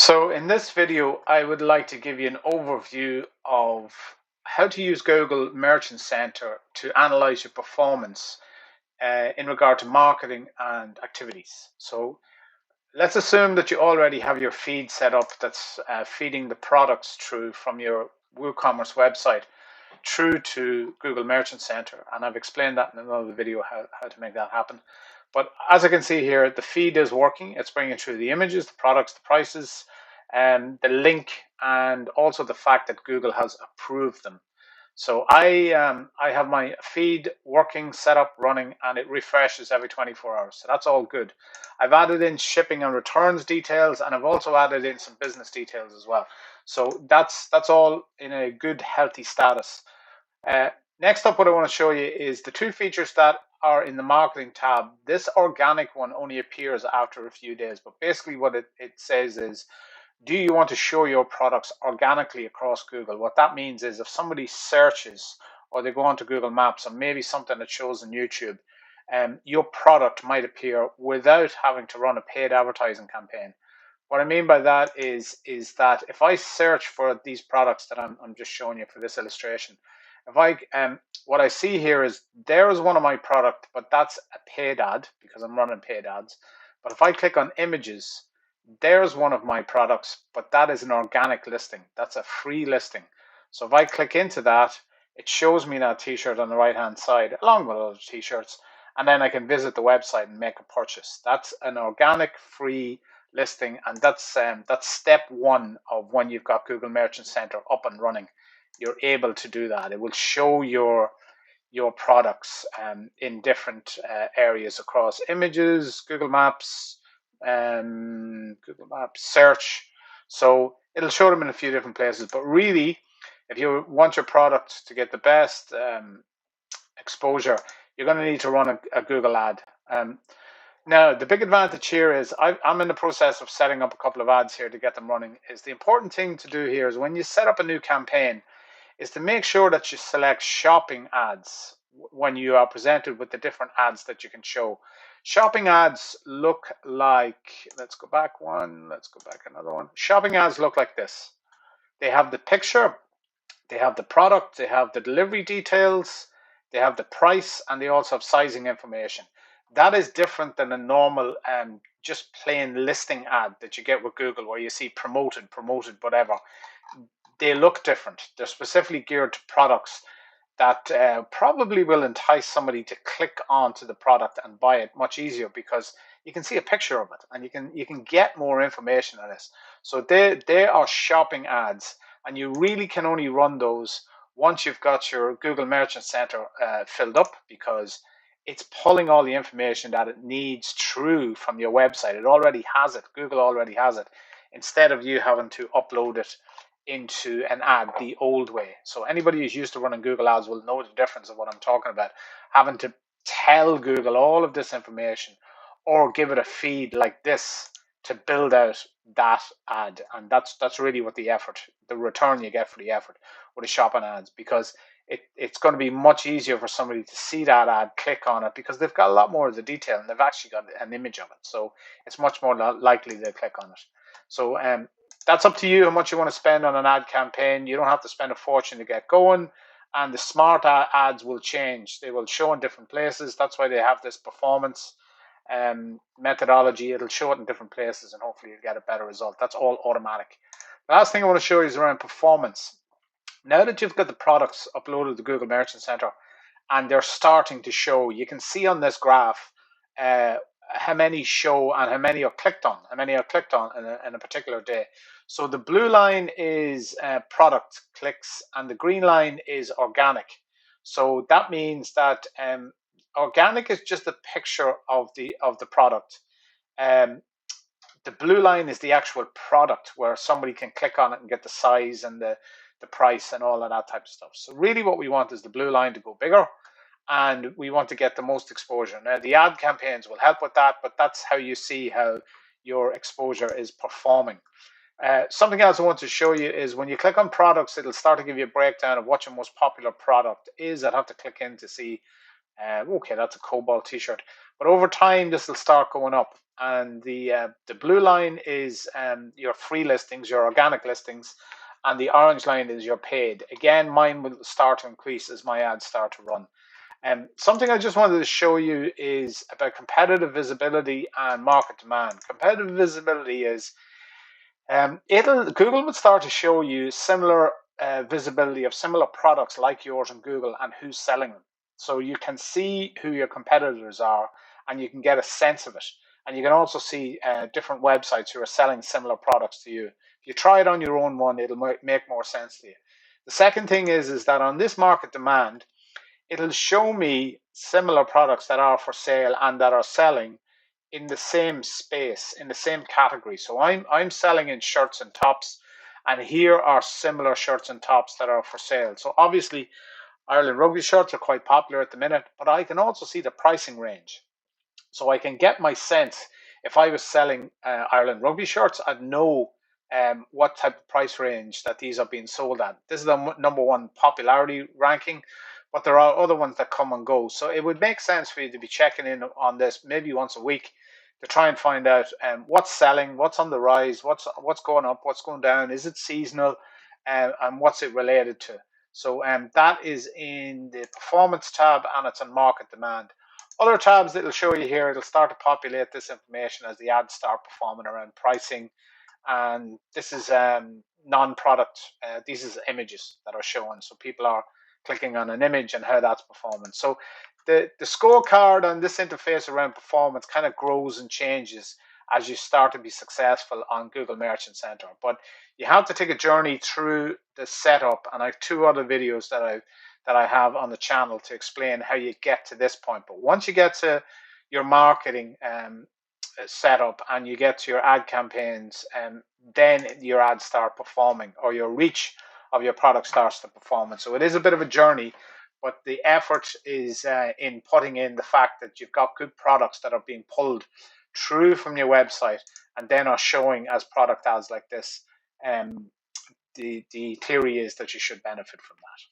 So in this video, I would like to give you an overview of how to use Google Merchant Center to analyze your performance in regard to marketing and activities. So let's assume that you already have your feed set up that's feeding the products through from your WooCommerce website through to Google Merchant Center. And I've explained that in another video how to make that happen. But as I can see here, the feed is working. It's bringing through the images, the products, the prices, and the link, and also the fact that Google has approved them. So I have my feed working, set up, running, and it refreshes every 24 hours. So that's all good. I've added in shipping and returns details, and I've also added in some business details as well. So that's all in a good, healthy status. Uh, Next up, what I want to show you is the two features that are in the marketing tab. This organic one only appears after a few days, but basically what it says is, do you want to show your products organically across Google? What that means is if somebody searches or they go onto Google Maps or maybe something that shows on YouTube, your product might appear without having to run a paid advertising campaign. What I mean by that is that if I search for these products that I'm just showing you for this illustration, if I what I see here is there is one of my product, but that's a paid ad because I'm running paid ads. But if I click on images, there's one of my products, but that is an organic listing. That's a free listing. So if I click into that, it shows me that t-shirt on the right hand side along with other t-shirts, and then I can visit the website and make a purchase. That's an organic free listing, and that's step one of when you've got Google Merchant Center up and running. You're able to do that. It will show your products in different areas across images, Google Maps, search. So it'll show them in a few different places. But really, if you want your product to get the best exposure, you're going to need to run a Google ad. Now, the big advantage here is I'm in the process of setting up a couple of ads here to get them running. Is the important thing to do here is when you set up a new campaign, is to make sure that you select shopping ads when you are presented with the different ads that you can show. Shopping ads look like, let's go back one, let's go back another one. Shopping ads look like this. They have the picture, they have the product, they have the delivery details, they have the price, and they also have sizing information. That is different than a normal just plain listing ad that you get with Google where you see promoted, whatever. They look different. They're specifically geared to products that probably will entice somebody to click onto the product and buy it much easier because you can see a picture of it and you can get more information on this. So they are shopping ads, and you really can only run those once you've got your Google Merchant Center filled up, because it's pulling all the information that it needs through from your website. It already has it. Google already has it, instead of you having to upload it into an ad the old way. So anybody who's used to running Google ads will know the difference of what I'm talking about. Having to tell Google all of this information or give it a feed like this to build out that ad. And that's really what the return you get for the effort with the shopping ads, because it's going to be much easier for somebody to see that ad, click on it, because they've got a lot more of the detail and they've actually got an image of it. So it's much more likely they'll click on it. So that's up to you how much you want to spend on an ad campaign. You don't have to spend a fortune to get going. And the smart ads will change. They will show in different places. That's why they have this performance methodology. It'll show it in different places and hopefully you'll get a better result. That's all automatic. The last thing I want to show you is around performance. Now that you've got the products uploaded to Google Merchant Center and they're starting to show, you can see on this graph how many show and how many are clicked on, in a particular day. So the blue line is product clicks and the green line is organic. So that means that organic is just a picture of the product. The blue line is the actual product where somebody can click on it and get the size and the price and all of that type of stuff. So really what we want is the blue line to go bigger, and we want to get the most exposure. Now the ad campaigns will help with that, but that's how you see how your exposure is performing. Something else I want to show you is when you click on products, it'll start to give you a breakdown of what your most popular product is. I'd have to click in to see, okay, that's a Cobalt t-shirt. But over time, this will start going up. and the blue line is your free listings, your organic listings, and the orange line is your paid. Again, mine will start to increase as my ads start to run. Something I just wanted to show you is about competitive visibility and market demand. Competitive visibility is Google will start to show you similar visibility of similar products like yours on Google and who's selling them. So you can see who your competitors are and you can get a sense of it. And you can also see different websites who are selling similar products to you. If you try it on your own one, it'll make more sense to you. The second thing is that on this market demand, it'll show me similar products that are for sale and that are selling in the same space, in the same category. So I'm selling in shirts and tops, and here are similar shirts and tops that are for sale. So obviously Ireland rugby shirts are quite popular at the minute, but I can also see the pricing range. So I can get my sense. If I was selling Ireland rugby shirts, I'd know what type of price range that these are being sold at. This is the number one popularity ranking, but there are other ones that come and go. So it would make sense for you to be checking in on this maybe once a week to try and find out what's selling, what's on the rise, what's going up, what's going down, is it seasonal, and what's it related to. So that is in the performance tab and it's on market demand. Other tabs that it'll show you here, it'll start to populate this information as the ads start performing around pricing. And this is non-product, these is images that are showing. So people are clicking on an image and how that's performing. So the scorecard on this interface around performance kind of grows and changes as you start to be successful on Google Merchant Center. But you have to take a journey through the setup, and I have 2 other videos that I have on the channel to explain how you get to this point. But once you get to your marketing setup and you get to your ad campaigns, then your ads start performing, or your reach of your product starts to perform. And so it is a bit of a journey, but the effort is in putting in the fact that you've got good products that are being pulled through from your website and then are showing as product ads like this. The theory is that you should benefit from that.